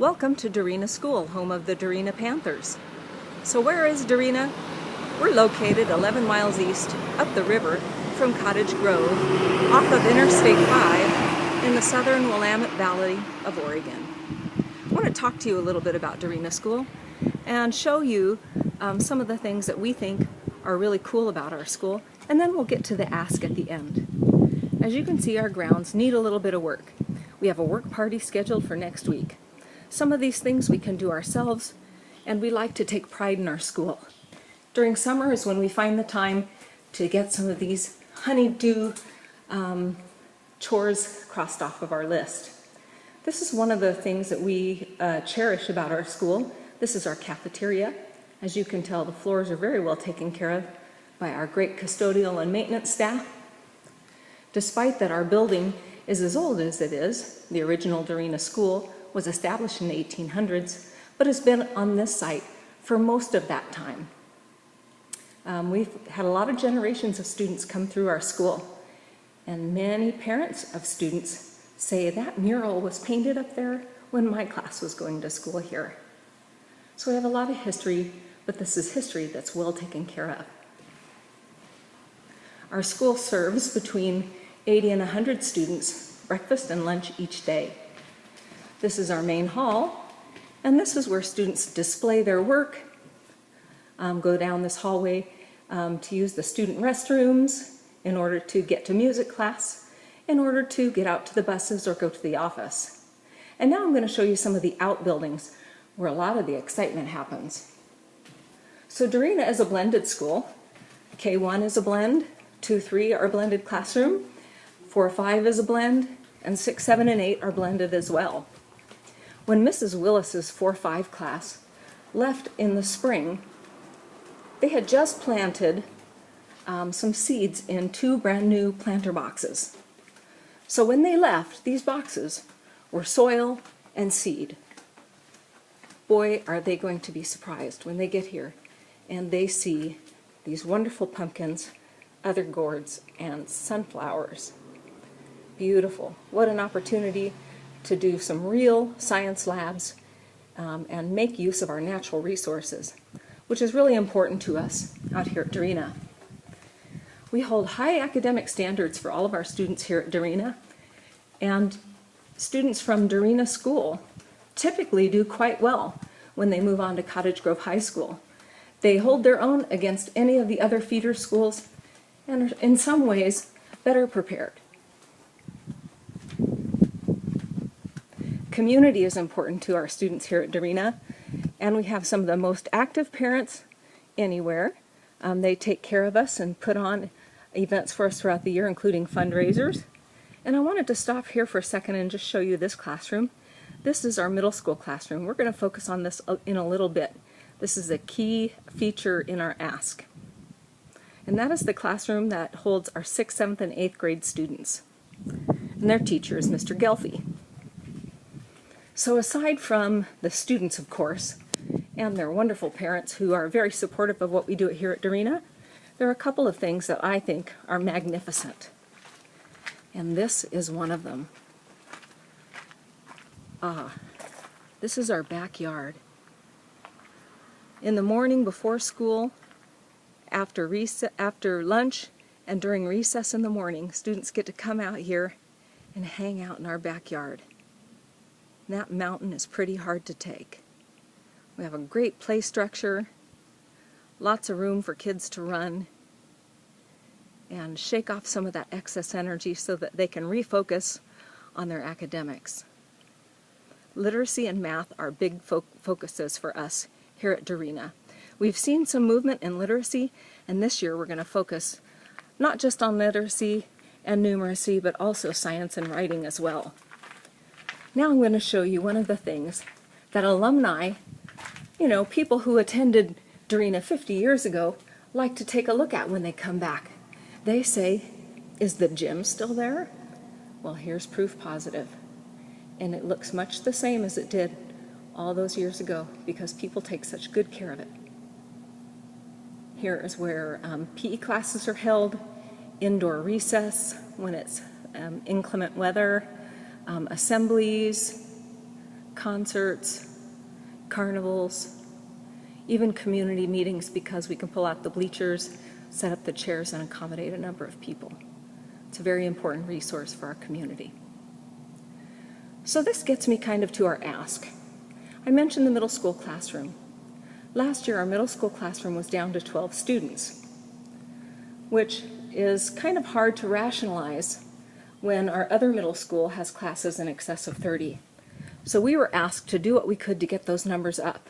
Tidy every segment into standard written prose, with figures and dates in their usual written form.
Welcome to Dorena School, home of the Dorena Panthers. So where is Dorena? We're located 11 miles east, up the river from Cottage Grove, off of Interstate 5 in the southern Willamette Valley of Oregon. I want to talk to you a little bit about Dorena School and show you some of the things that we think are really cool about our school, and then we'll get to the ask at the end. As you can see, our grounds need a little bit of work. We have a work party scheduled for next week. Some of these things we can do ourselves, and we like to take pride in our school. During summer is when we find the time to get some of these honeydew chores crossed off of our list. This is one of the things that we cherish about our school. This is our cafeteria. As you can tell, the floors are very well taken care of by our great custodial and maintenance staff. Despite that our building is as old as it is, the original Dorena School was established in the 1800s, but has been on this site for most of that time. We've had a lot of generations of students come through our school, and many parents of students say that mural was painted up there when my class was going to school here. So we have a lot of history, but this is history that's well taken care of. Our school serves between 80 and 100 students, breakfast and lunch each day. This is our main hall, and this is where students display their work, go down this hallway to use the student restrooms in order to get to music class, in order to get out to the buses or go to the office. And now I'm going to show you some of the outbuildings where a lot of the excitement happens. So Dorena is a blended school. K1 is a blend, 2-3 are a blended classroom, 4-5 is a blend, and 6, 7, and 8 are blended as well. When Mrs. Willis's 4-5 class left in the spring, they had just planted some seeds in 2 brand new planter boxes. So when they left, these boxes were soil and seed. Boy, are they going to be surprised when they get here and they see these wonderful pumpkins, other gourds, and sunflowers. Beautiful. What an opportunity to do some real science labs and make use of our natural resources, which is really important to us out here at Dorena. We hold high academic standards for all of our students here at Dorena, and students from Dorena School typically do quite well when they move on to Cottage Grove High School. They hold their own against any of the other feeder schools and are in some ways better prepared. Community is important to our students here at Dorena, and we have some of the most active parents anywhere. They take care of us and put on events for us throughout the year, including fundraisers. And I wanted to stop here for a second and just show you this classroom. This is our middle school classroom. We're going to focus on this in a little bit. This is a key feature in our ask. And that is the classroom that holds our 6th, 7th, and 8th grade students. And their teacher is Mr. Gelfie. So aside from the students, of course, and their wonderful parents who are very supportive of what we do here at Dorena, there are a couple of things that I think are magnificent. And this is one of them. This is our backyard. In the morning before school, after lunch, and during recess in the morning, students get to come out here and hang out in our backyard. That mountain is pretty hard to take. We have a great play structure, lots of room for kids to run and shake off some of that excess energy so that they can refocus on their academics. Literacy and math are big focuses for us here at Dorena. We've seen some movement in literacy, and this year we're going to focus not just on literacy and numeracy, but also science and writing as well. Now I'm going to show you one of the things that alumni, people who attended Dorena 50 years ago, like to take a look at when they come back. They say, is the gym still there? Well, here's proof positive. And it looks much the same as it did all those years ago because people take such good care of it. Here is where PE classes are held, indoor recess when it's inclement weather, assemblies, concerts, carnivals, even community meetings because we can pull out the bleachers, set up the chairs, and accommodate a number of people. It's a very important resource for our community. So this gets me kind of to our ask. I mentioned the middle school classroom. Last year, our middle school classroom was down to 12 students, which is kind of hard to rationalize when our other middle school has classes in excess of 30. So we were asked to do what we could to get those numbers up.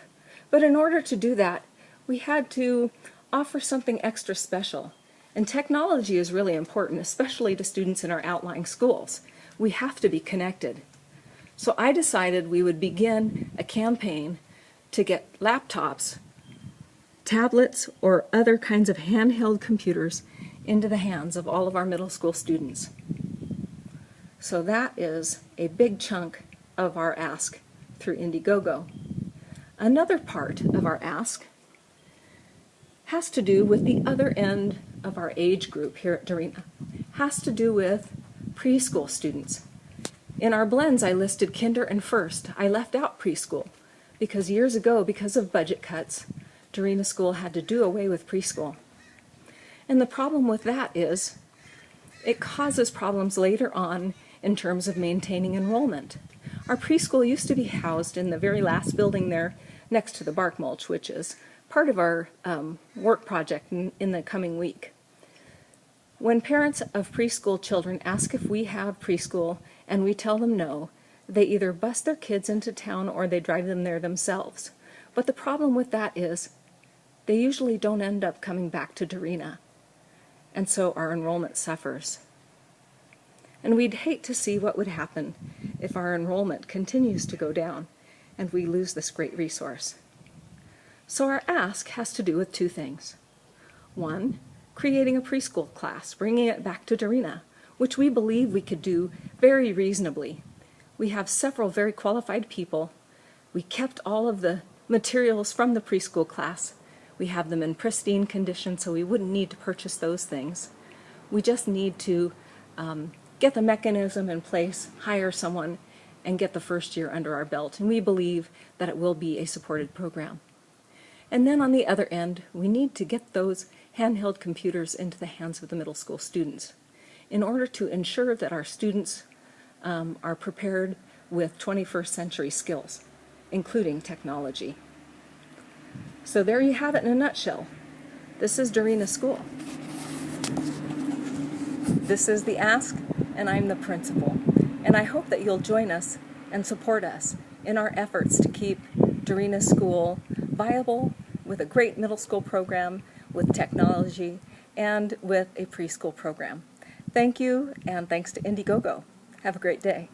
But in order to do that, we had to offer something extra special. And technology is really important, especially to students in our outlying schools. We have to be connected. So I decided we would begin a campaign to get laptops, tablets, or other kinds of handheld computers into the hands of all of our middle school students. So that is a big chunk of our ask through Indiegogo. Another part of our ask has to do with the other end of our age group here at Dorena. Has to do with preschool students. In our blends, I listed kinder and first. I left out preschool because years ago, because of budget cuts, Dorena School had to do away with preschool. And the problem with that is it causes problems later on in terms of maintaining enrollment. Our preschool used to be housed in the very last building there next to the bark mulch, which is part of our work project in the coming week. When parents of preschool children ask if we have preschool and we tell them no, they either bus their kids into town or they drive them there themselves. But the problem with that is they usually don't end up coming back to Dorena, and so our enrollment suffers. And we'd hate to see what would happen if our enrollment continues to go down and we lose this great resource. So our ask has to do with two things. One, creating a preschool class, bringing it back to Dorena, which we believe we could do very reasonably. We have several very qualified people. We kept all of the materials from the preschool class. We have them in pristine condition, so we wouldn't need to purchase those things. We just need to get the mechanism in place, hire someone, and get the first year under our belt. And we believe that it will be a supported program. And then on the other end, we need to get those handheld computers into the hands of the middle school students in order to ensure that our students are prepared with 21st century skills, including technology. So there you have it in a nutshell. This is Dorena School. This is the ask, and I'm the principal. And I hope that you'll join us and support us in our efforts to keep Dorena School viable with a great middle school program, with technology, and with a preschool program. Thank you, and thanks to Indiegogo. Have a great day.